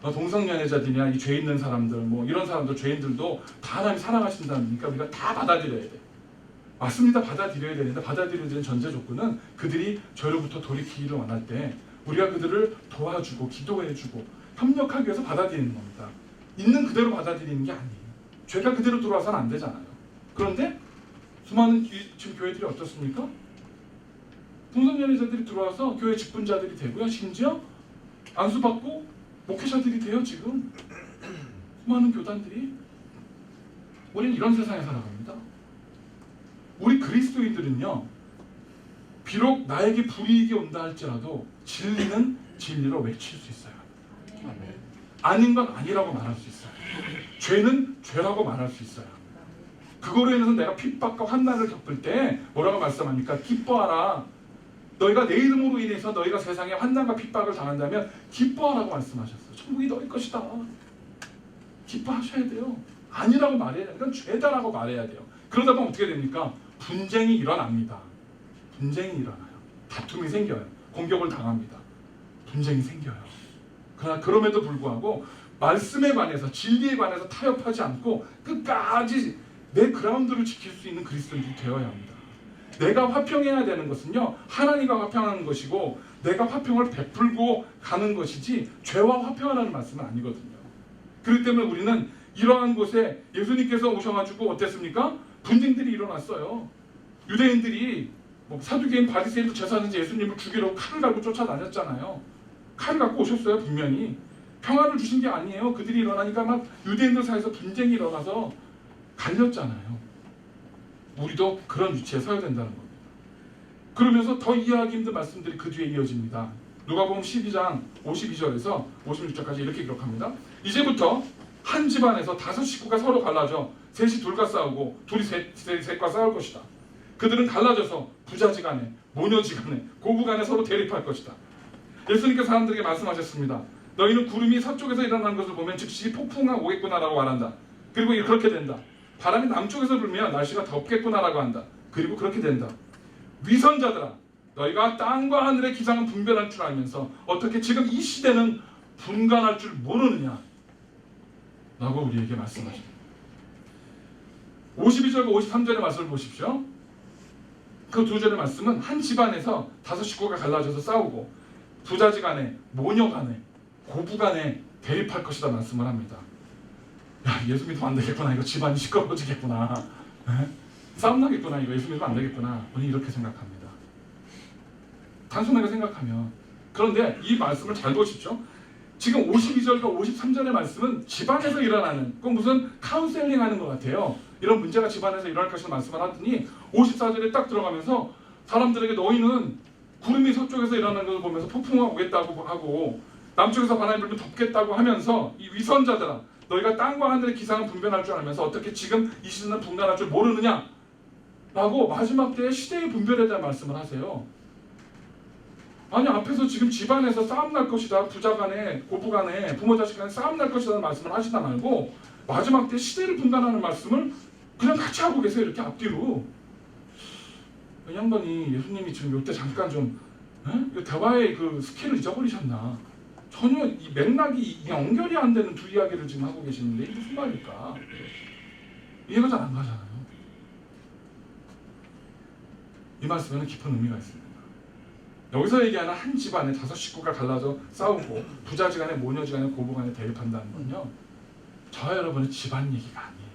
동성연애자들이나 이 죄 있는 사람들, 이런 사람들, 죄인들도 다 하나님 사랑하신다니까 우리가 다 받아들여야 돼. 맞습니다. 받아들여야 되는데 받아들여야 되는 전제 조건은 그들이 죄로부터 돌이키기를 원할 때 우리가 그들을 도와주고 기도해주고 협력하기 위해서 받아들이는 겁니다. 있는 그대로 받아들이는 게 아니에요. 죄가 그대로 들어와서는 안 되잖아요. 그런데 수많은 지금 교회들이 어떻습니까? 동성연애자들이 들어와서 교회 직분자들이 되고요. 심지어 안수받고 목회자들이 돼요. 지금 수많은 교단들이. 우리는 이런 세상에 살아갑니다. 우리 그리스도인들은요, 비록 나에게 불이익이 온다 할지라도 진리는 진리로 외칠 수 있어요. 아닌 건 아니라고 말할 수 있어요. 죄는 죄라고 말할 수 있어요. 그거로 인해서 내가 핍박과 환난을 겪을 때 뭐라고 말씀합니까? 기뻐하라. 너희가 내 이름으로 인해서 너희가 세상에 환난과 핍박을 당한다면 기뻐하라고 말씀하셨어요. 천국이 너희 것이다. 기뻐하셔야 돼요. 아니라고 말해야 돼요. 이건 죄다라고 말해야 돼요. 그러다 보면 어떻게 됩니까? 분쟁이 일어납니다. 분쟁이 일어나요. 다툼이 생겨요. 공격을 당합니다. 분쟁이 생겨요. 그러나 그럼에도 불구하고 말씀에 관해서, 진리에 관해서 타협하지 않고 끝까지 내 그라운드를 지킬 수 있는 그리스도인이 되어야 합니다. 내가 화평해야 되는 것은요, 하나님과 화평하는 것이고 내가 화평을 베풀고 가는 것이지 죄와 화평하라는 말씀은 아니거든요. 그렇기 때문에 우리는 이러한 곳에 예수님께서 오셔가지고 어땠습니까? 분쟁들이 일어났어요. 유대인들이 사두개인 바리새인도 제사장인지 예수님을 죽이려고 칼을 갈고 쫓아다녔잖아요. 칼을 갖고 오셨어요. 분명히 평화를 주신 게 아니에요. 그들이 일어나니까 막 유대인들 사이에서 분쟁이 일어나서 갈렸잖아요. 우리도 그런 위치에 서야 된다는 겁니다. 그러면서 더 이해하기 힘든 말씀들이 그 뒤에 이어집니다. 누가복음 12장 52절에서 56절까지 이렇게 기록합니다. 이제부터 한 집안에서 5 식구가 서로 갈라져 셋이 둘과 싸우고 둘이 셋과 싸울 것이다. 그들은 갈라져서 부자지간에 모녀지간에 고부간에 서로 대립할 것이다. 예수님께서 사람들에게 말씀하셨습니다. 너희는 구름이 서쪽에서 일어나는 것을 보면 즉시 폭풍가 오겠구나라고 말한다. 그리고 그렇게 된다. 바람이 남쪽에서 불면 날씨가 덥겠구나라고 한다. 그리고 그렇게 된다. 위선자들아, 너희가 땅과 하늘의 기상은 분별할 줄 알면서 어떻게 지금 이 시대는 분간할 줄 모르느냐 라고 우리에게 말씀하십니다. 52절과 53절의 말씀을 보십시오. 그 두 절의 말씀은 한 집안에서 5 식구가 갈라져서 싸우고 부자지간에 모녀간에 고부간에 대립할 것이다 말씀을 합니다. 야, 예수 믿으면 안 되겠구나. 이거 집안이 시끄러워지겠구나. 싸움 나겠구나. 이거 예수 믿으면 안 되겠구나. 우리 이렇게 생각합니다. 단순하게 생각하면. 그런데 이 말씀을 잘 보십시오. 지금 52절과 53절의 말씀은 집안에서 일어나는, 그건 무슨 카운셀링 하는 것 같아요. 이런 문제가 집안에서 일어날 것이라는 말씀을 하더니 54절에 딱 들어가면서 사람들에게 너희는 구름이 서쪽에서 일어나는 것을 보면서 폭풍우가 오겠다고 하고 남쪽에서 바람이 불면 덥겠다고 하면서 이 위선자들아, 너희가 땅과 하늘의 기상을 분별할 줄 알면서 어떻게 지금 이 시대는 분간할 줄 모르느냐 라고 마지막 때에 시대의 분별에 대한 말씀을 하세요. 아니, 앞에서 지금 집안에서 싸움 날 것이다, 부자 간에 고부 간에 부모 자식 간에 싸움 날 것이라는 말씀을 하시다 말고 마지막 때 시대를 분간하는 말씀을 그냥 같이 하고 계세요. 이렇게 앞뒤로. 이 양반이 예수님이 지금 이때 잠깐 좀 대화의 그 스킬을 잊어버리셨나. 전혀 이 맥락이 연결이 안 되는 두 이야기를 지금 하고 계시는데 이게 무슨 말일까? 이해가 잘 안 가잖아요. 이 말씀에는 깊은 의미가 있습니다. 여기서 얘기하는 한 집안에 5식구가 갈라져 싸우고 부자지간에 모녀지간에 고부간에 대립한다는 건요, 저와 여러분의 집안 얘기가 아니에요.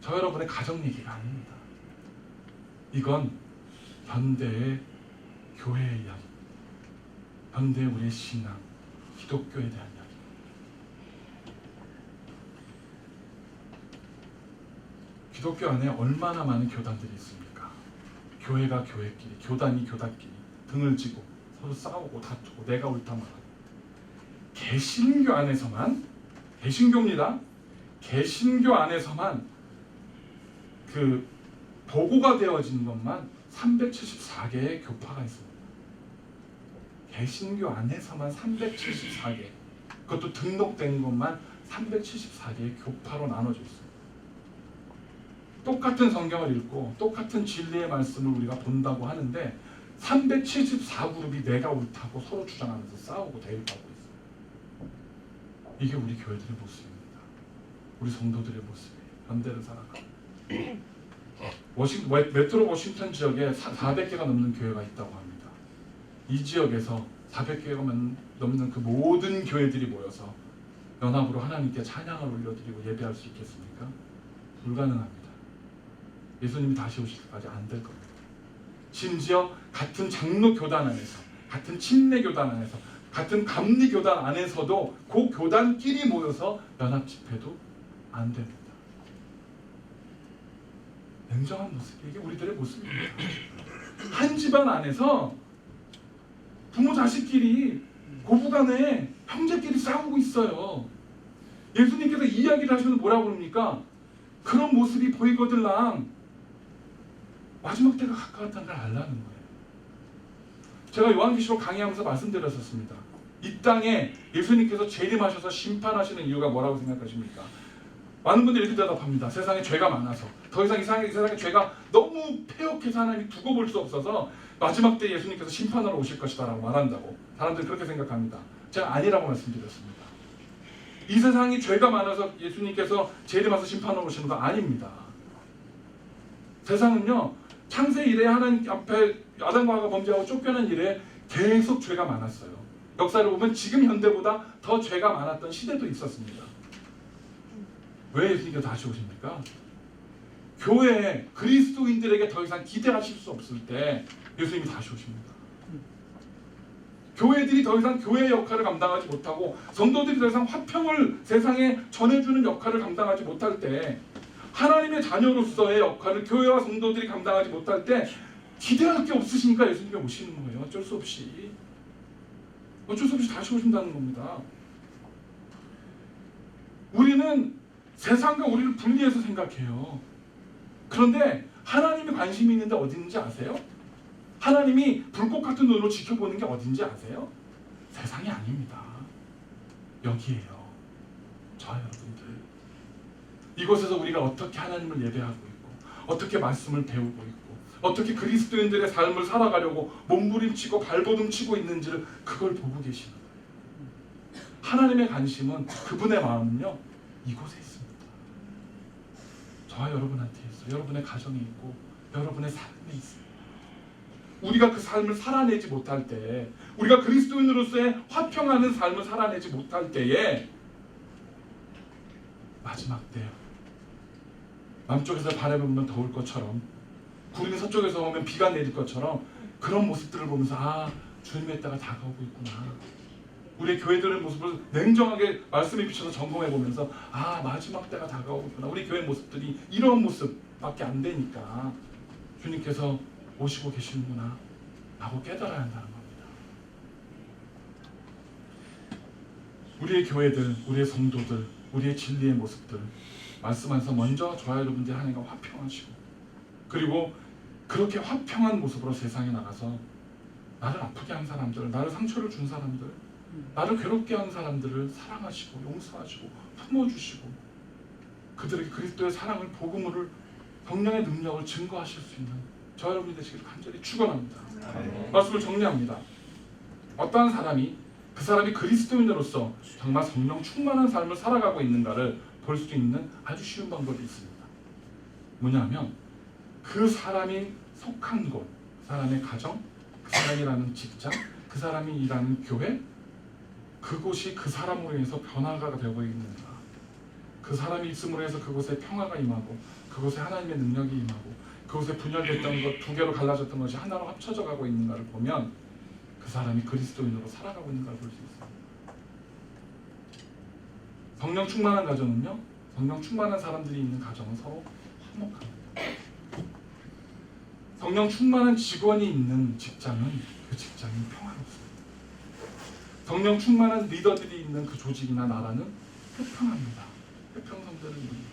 저와 여러분의 가정 얘기가 아닙니다. 이건 현대의 교회의 이야기, 현대의 우리의 신앙, 기독교에 대한 이야기. 기독교 안에 얼마나 많은 교단들이 있습니까? 교회가 교회끼리, 교단이 교단끼리 등을 지고 서로 싸우고 다투고 내가 옳다 말하고. 개신교 안에서만, 개신교입니다. 개신교 안에서만 그 보고가 되어진 것만 374개의 교파가 있습니다. 개신교 안에서만 374개, 그것도 등록된 것만 374개의 교파로 나눠져 있습니다. 똑같은 성경을 읽고 똑같은 진리의 말씀을 우리가 본다고 하는데 374그룹이 내가 옳다고 서로 주장하면서 싸우고 대립하고 있어요. 이게 우리 교회들의 모습입니다. 우리 성도들의 모습이에요. 현대를 살아가는. 메트로 워싱턴 지역에 400개가 넘는 교회가 있다고 합니다. 이 지역에서 400개가 넘는 그 모든 교회들이 모여서 연합으로 하나님께 찬양을 올려드리고 예배할 수 있겠습니까? 불가능합니다. 예수님이 다시 오실 때까지 안 될 겁니다. 심지어 같은 장로 교단 안에서, 같은 침례 교단 안에서, 같은 감리 교단 안에서도 그 교단끼리 모여서 연합 집회도 안 됩니다. 냉정한 모습, 이게 우리들의 모습입니다. 한 집안 안에서 부모 자식끼리 고부간에 형제끼리 싸우고 있어요. 예수님께서 이 이야기를 하시면 뭐라고 그럽니까? 그런 모습이 보이거들랑 마지막 때가 가까웠다는 걸 알라는 거예요. 제가 요한계시록 강의하면서 말씀드렸었습니다. 이 땅에 예수님께서 재림하셔서 심판하시는 이유가 뭐라고 생각하십니까? 많은 분들이 이렇게 대답합니다. 세상에 죄가 많아서, 더 이상 이 세상에 죄가 너무 폐역해서 하나님이 두고 볼 수 없어서 마지막 때 예수님께서 심판하러 오실 것이다 라고 말한다고 사람들이 그렇게 생각합니다. 제가 아니라고 말씀드렸습니다. 이 세상이 죄가 많아서 예수님께서 재림하셔서 심판하러 오시는 거 아닙니다. 세상은요, 창세 이래 하나님 앞에 아담과 하와가 범죄하고 쫓겨난 이래 계속 죄가 많았어요. 역사를 보면 지금 현대보다 더 죄가 많았던 시대도 있었습니다. 왜 예수님께서 다시 오십니까? 교회 그리스도인들에게 더 이상 기대하실 수 없을 때 예수님이 다시 오십니다. 교회들이 더 이상 교회의 역할을 감당하지 못하고 성도들이 더 이상 화평을 세상에 전해주는 역할을 감당하지 못할 때, 하나님의 자녀로서의 역할을 교회와 성도들이 감당하지 못할 때 기대할 게 없으시니까 예수님이 오시는 거예요. 어쩔 수 없이 다시 오신다는 겁니다. 우리는 세상과 우리를 분리해서 생각해요. 그런데 하나님이 관심이 있는데 어디 있는지 아세요? 하나님이 불꽃 같은 눈으로 지켜보는 게 어딘지 아세요? 세상이 아닙니다. 여기에요. 저와 여러분들. 이곳에서 우리가 어떻게 하나님을 예배하고 있고, 어떻게 말씀을 배우고 있고, 어떻게 그리스도인들의 삶을 살아가려고 몸부림치고 발버둥치고 있는지를 그걸 보고 계시는 거예요. 하나님의 관심은, 그분의 마음은요, 이곳에 있습니다. 저와 여러분한테 있어요. 여러분의 가정에 있고 여러분의 삶에 있습니다. 우리가 그 삶을 살아내지 못할 때, 우리가 그리스도인으로서의 화평하는 삶을 살아내지 못할 때에 마지막 때 남쪽에서 바라보면 더울 것처럼, 구름이 서쪽에서 오면 비가 내릴 것처럼, 그런 모습들을 보면서 아, 주님의 때가 다가오고 있구나. 우리 교회들의 모습을 냉정하게 말씀에 비춰서 점검해 보면서 아, 마지막 때가 다가오고 있구나. 우리 교회 모습들이 이런 모습밖에 안 되니까 주님께서 오시고 계시는구나 라고 깨달아야 한다는 겁니다. 우리의 교회들, 우리의 성도들, 우리의 진리의 모습들 말씀하면서 먼저 저와 여러분들이 하나님과 화평하시고, 그리고 그렇게 화평한 모습으로 세상에 나가서 나를 아프게 한 사람들, 나를 상처를 준 사람들, 나를 괴롭게 한 사람들을 사랑하시고 용서하시고 품어주시고 그들에게 그리스도의 사랑을, 복음을, 성령의 능력을 증거하실 수 있는 저와 여러분이 되시기를 간절히 축원합니다. 말씀을 정리합니다. 어떠한 사람이, 그 사람이 그리스도인으로서 정말 성령 충만한 삶을 살아가고 있는가를 볼 수 있는 아주 쉬운 방법이 있습니다. 뭐냐면 그 사람이 속한 곳, 그 사람의 가정, 그 그 사람이 일하는 직장, 그 사람이 일하는 교회, 그곳이 그 사람으로 인해서 변화가 되고 있는가, 그 사람이 있음으로 해서 그곳에 평화가 임하고 그곳에 하나님의 능력이 임하고 그곳에 분열됐던 것, 두 개로 갈라졌던 것이 하나로 합쳐져 가고 있는가를 보면 그 사람이 그리스도인으로 살아가고 있는가를 볼 수 있습니다. 성령 충만한 가정은요, 성령 충만한 사람들이 있는 가정은 서로 화목합니다. 성령 충만한 직원이 있는 직장은 그 직장이 평화롭습니다. 성령 충만한 리더들이 있는 그 조직이나 나라는 회평합니다. 회평성대를 이룹니다.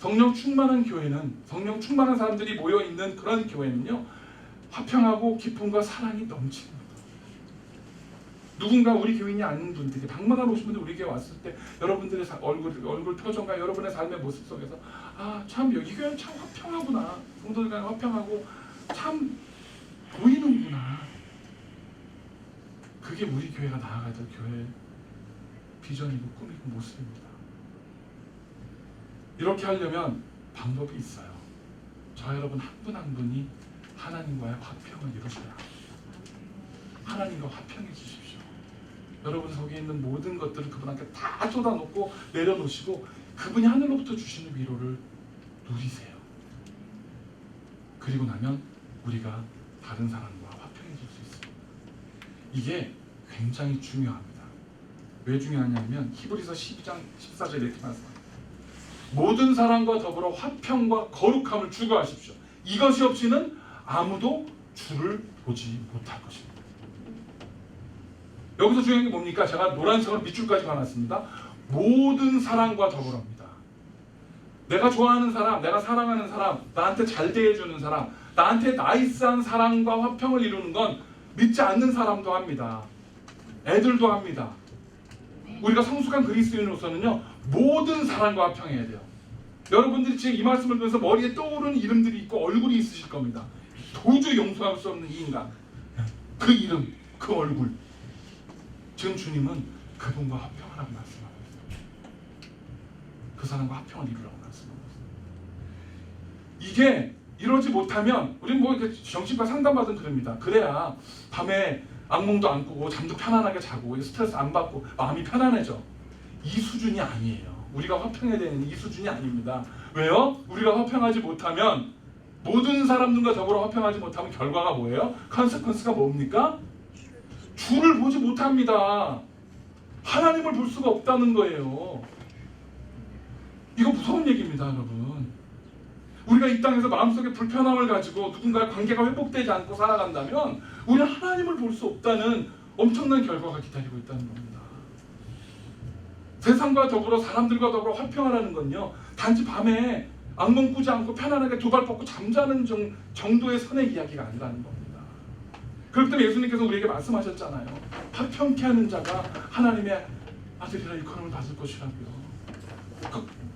성령 충만한 교회는, 성령 충만한 사람들이 모여있는 그런 교회는요, 화평하고 기쁨과 사랑이 넘칩니다. 누군가 우리 교인이 아닌 분들이, 방문하러 오신 분들 우리 교회 왔을 때 여러분들의 얼굴 표정과 여러분의 삶의 모습 속에서 아, 참 여기 교회는 참 화평하구나, 성도들 간에 화평하고 참 보이는구나. 그게 우리 교회가 나아가야 될 교회의 비전이고 꿈이고 모습입니다. 이렇게 하려면 방법이 있어요. 저 여러분 한 분 한 분이 하나님과의 화평을 이루셔야 합니다. 하나님과 화평해 주십시오. 여러분 속에 있는 모든 것들을 그분한테 다 쏟아놓고 내려놓으시고 그분이 하늘로부터 주시는 위로를 누리세요. 그리고 나면 우리가 다른 사람과 화평해질 수 있습니다. 이게 굉장히 중요합니다. 왜 중요하냐면 히브리서 12장 14절에 이렇게 말씀합니다. 모든 사람과 더불어 화평과 거룩함을 추구하십시오. 이것이 없이는 아무도 주를 보지 못할 것입니다. 여기서 중요한 게 뭡니까? 제가 노란색으로 밑줄까지 가놨습니다. 모든 사람과 더불어입니다. 내가 좋아하는 사람, 내가 사랑하는 사람, 나한테 잘 대해주는 사람, 나한테 나이스한 사람과 화평을 이루는 건 믿지 않는 사람도 합니다. 애들도 합니다. 우리가 성숙한 그리스도인으로서는요, 모든 사람과 화평해야 돼요. 여러분들이 지금 이 말씀을 들으면서 머리에 떠오르는 이름들이 있고 얼굴이 있으실 겁니다. 도저히 용서할 수 없는 이 인간, 그 이름, 그 얼굴. 지금 주님은 그분과 화평하라고 말씀하고 있어요. 그 사람과 화평을 이루라고 말씀하고 있어요. 이게 이러지 못하면 우리는 뭐 이렇게 정신과 상담받은 그럽니다. 그래야 밤에 악몽도 안 꾸고 잠도 편안하게 자고 스트레스 안 받고 마음이 편안해져. 이 수준이 아니에요. 우리가 화평해야 되는 이 수준이 아닙니다. 왜요? 우리가 화평하지 못하면, 모든 사람들과 더불어 화평하지 못하면 결과가 뭐예요? 컨세퀀스가 뭡니까? 주를 보지 못합니다. 하나님을 볼 수가 없다는 거예요. 이거 무서운 얘기입니다, 여러분. 우리가 이 땅에서 마음속에 불편함을 가지고 누군가의 관계가 회복되지 않고 살아간다면 우리는 하나님을 볼 수 없다는 엄청난 결과가 기다리고 있다는 겁니다. 세상과 더불어 사람들과 더불어 화평하라는 건요, 단지 밤에 악몽 꾸지 않고 편안하게 두 발 뻗고 잠자는 정도의 선의 이야기가 아니라는 겁니다. 그렇기 때문에 예수님께서 우리에게 말씀하셨잖아요. 화평케 하는 자가 하나님의 아들이라 일컬음을 받을 것이라고요.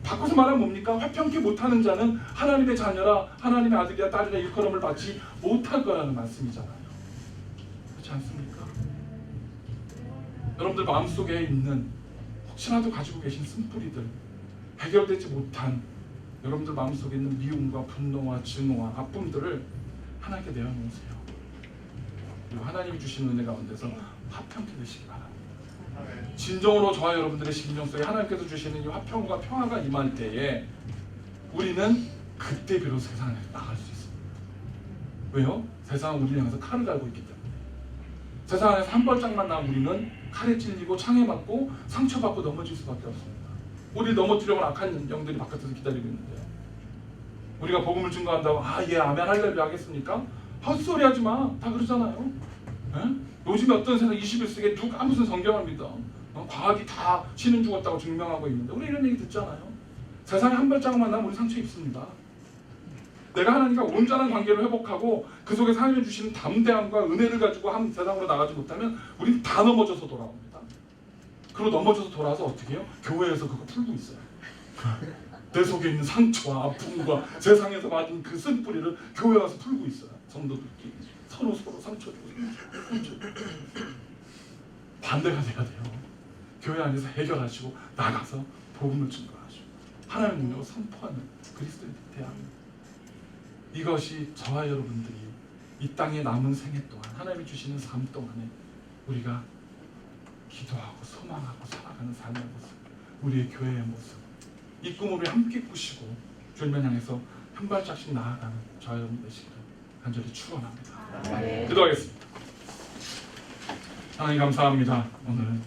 바꿔서 말하면 뭡니까? 화평케 못하는 자는 하나님의 자녀라, 하나님의 아들이라 딸이라 일컬음을 받지 못할 거라는 말씀이잖아요. 그렇지 않습니까? 여러분들 마음속에 있는 혹시라도 가지고 계신 쓴뿌리들, 해결되지 못한 여러분들 마음속에 있는 미움과 분노와 증오와 아픔들을 하나님께 내어놓으세요. 그리고 하나님이 주시는 은혜 가운데서 화평케 되시기 바랍니다. 진정으로 저와 여러분들의 심령 속에 하나님께서 주시는 이 화평과 평화가 임할 때에 우리는 그때 비로소 세상에 나갈 수 있습니다. 왜요? 세상은 우리를 향해서 칼을 갈고 있기 때문에. 세상 안에서 한 발짝만 나면 우리는 칼에 찔리고 창에 맞고 상처받고 넘어질 수밖에 없습니다. 우리를 넘어뜨려고 악한 영들이 바깥에서 기다리고 있는데요. 우리가 복음을 증거한다고 예 아멘 할렐루야 하겠습니까? 헛소리 하지 마. 다 그러잖아요. 요즘에 어떤 세상 21세기에 누가 무슨 성경을 믿어? 과학이 다 신은 죽었다고 증명하고 있는데 우리 이런 얘기 듣잖아요. 세상에 한 발짝만 나면 우리 상처 입습니다. 내가 하나님과 온전한 관계를 회복하고 그 속에 하나님이 주시는 담대함과 은혜를 가지고 한 세상으로 나가지 못하면 우린 다 넘어져서 돌아옵니다. 그리고 넘어져서 돌아와서 어떻게 해요? 교회에서 그거 풀고 있어요. 내 속에 있는 상처와 아픔과 세상에서 맞은 그 쓴뿌리를 교회 와서 풀고 있어요. 성도들끼리 서로 상처 주고 반대가 돼야 돼요. 교회 안에서 해결하시고 나가서 복음을 증거하시고 하나님의 능력을 선포하는 그리스도인이 돼야 합니다. 이것이 저와 여러분들이 이 땅에 남은 생애 동안 하나님이 주시는 삶 동안에 우리가 기도하고 소망하고 살아가는 삶의 모습, 우리의 교회의 모습, 이 꿈을 우리 함께 꾸시고 주님을 향해서 한 발짝씩 나아가는 저와 여러분 되시기를 간절히 축원합니다. 기도하겠습니다. 하나님 감사합니다. 오늘